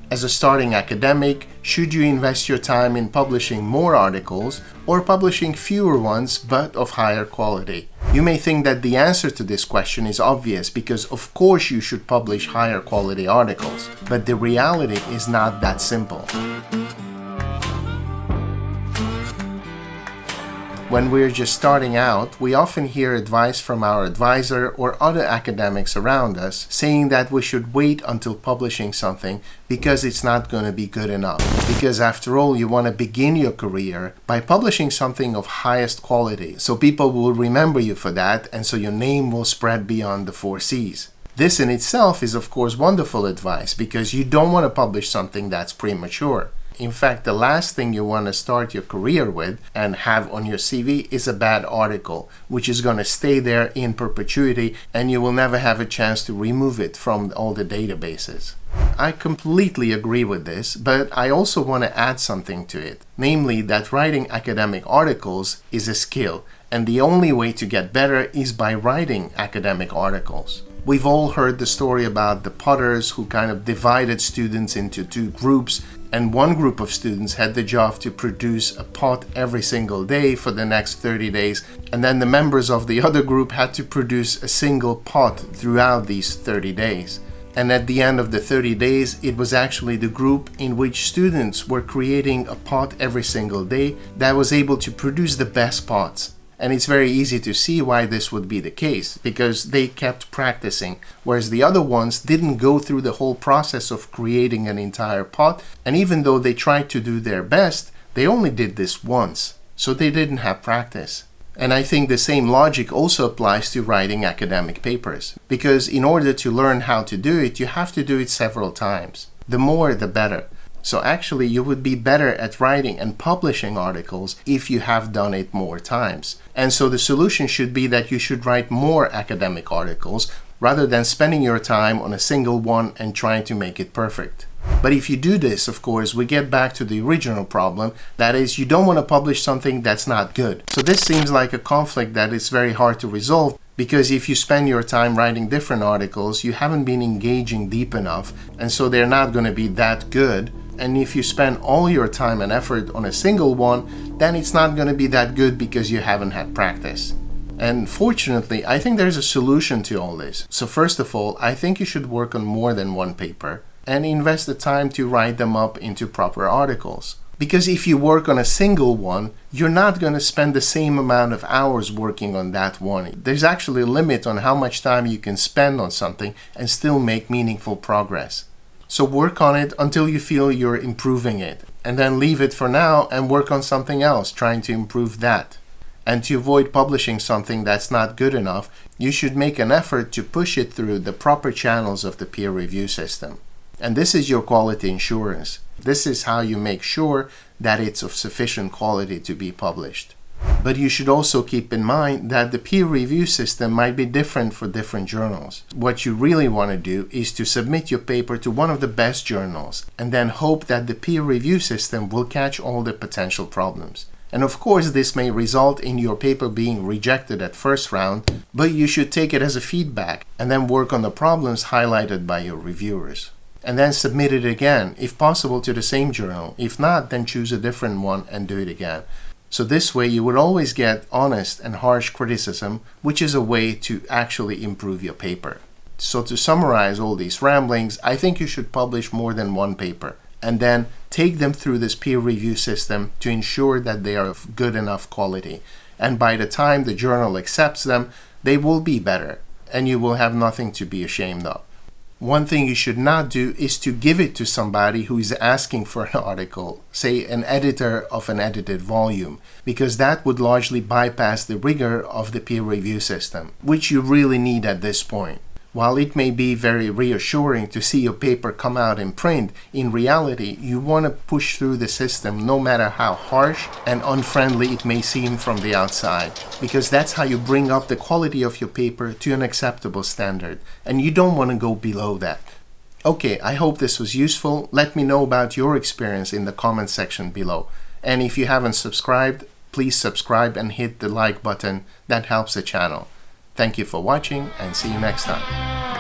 As a starting academic, should you invest your time in publishing more articles or publishing fewer ones but of higher quality? You may think that the answer to this question is obvious because of course you should publish higher quality articles, but the reality is not that simple. When we're just starting out, we often hear advice from our advisor or other academics around us saying that we should wait until publishing something because it's not going to be good enough. Because after all, you want to begin your career by publishing something of highest quality, so people will remember you for that, and so your name will spread beyond the 4 Cs. This in itself is of course wonderful advice because you don't want to publish something that's premature. In fact, the last thing you want to start your career with and have on your CV is a bad article, which is going to stay there in perpetuity and you will never have a chance to remove it from all the databases. I completely agree with this, but I also want to add something to it, namely that writing academic articles is a skill, and the only way to get better is by writing academic articles. We've all heard the story about the Potters who kind of divided students into 2 groups, and one group of students had the job to produce a pot every single day for the next 30 days, and then the members of the other group had to produce a single pot throughout these 30 days. And at the end of the 30 days, it was actually the group in which students were creating a pot every single day that was able to produce the best pots. And it's very easy to see why this would be the case, because they kept practicing, whereas the other ones didn't go through the whole process of creating an entire pot, and even though they tried to do their best, they only did this once, so they didn't have practice. And I think the same logic also applies to writing academic papers, because in order to learn how to do it, you have to do it several times. The more, the better. So actually, you would be better at writing and publishing articles if you have done it more times. And so the solution should be that you should write more academic articles rather than spending your time on a single one and trying to make it perfect. But if you do this, of course, we get back to the original problem, that is, you don't want to publish something that's not good. So this seems like a conflict that is very hard to resolve, because if you spend your time writing different articles, you haven't been engaging deep enough, and so they're not going to be that good. And if you spend all your time and effort on a single one, then it's not going to be that good because you haven't had practice. And fortunately, I think there's a solution to all this. So first of all, I think you should work on more than one paper and invest the time to write them up into proper articles. Because if you work on a single one, you're not going to spend the same amount of hours working on that one. There's actually a limit on how much time you can spend on something and still make meaningful progress. So work on it until you feel you're improving it, and then leave it for now and work on something else, trying to improve that. And to avoid publishing something that's not good enough, you should make an effort to push it through the proper channels of the peer review system. And this is your quality insurance. This is how you make sure that it's of sufficient quality to be published. But you should also keep in mind that the peer review system might be different for different journals. What you really want to do is to submit your paper to one of the best journals and then hope that the peer review system will catch all the potential problems. And of course, this may result in your paper being rejected at first round, but you should take it as a feedback and then work on the problems highlighted by your reviewers. And then submit it again, if possible, to the same journal. If not, then choose a different one and do it again. So this way you would always get honest and harsh criticism, which is a way to actually improve your paper. So to summarize all these ramblings, I think you should publish more than one paper and then take them through this peer review system to ensure that they are of good enough quality. And by the time the journal accepts them, they will be better and you will have nothing to be ashamed of. One thing you should not do is to give it to somebody who is asking for an article, say an editor of an edited volume, because that would largely bypass the rigor of the peer review system, which you really need at this point. While it may be very reassuring to see your paper come out in print, in reality, you want to push through the system no matter how harsh and unfriendly it may seem from the outside, because that's how you bring up the quality of your paper to an acceptable standard, and you don't want to go below that. Okay, I hope this was useful. Let me know about your experience in the comment section below. And if you haven't subscribed, please subscribe and hit the like button. That helps the channel. Thank you for watching and see you next time.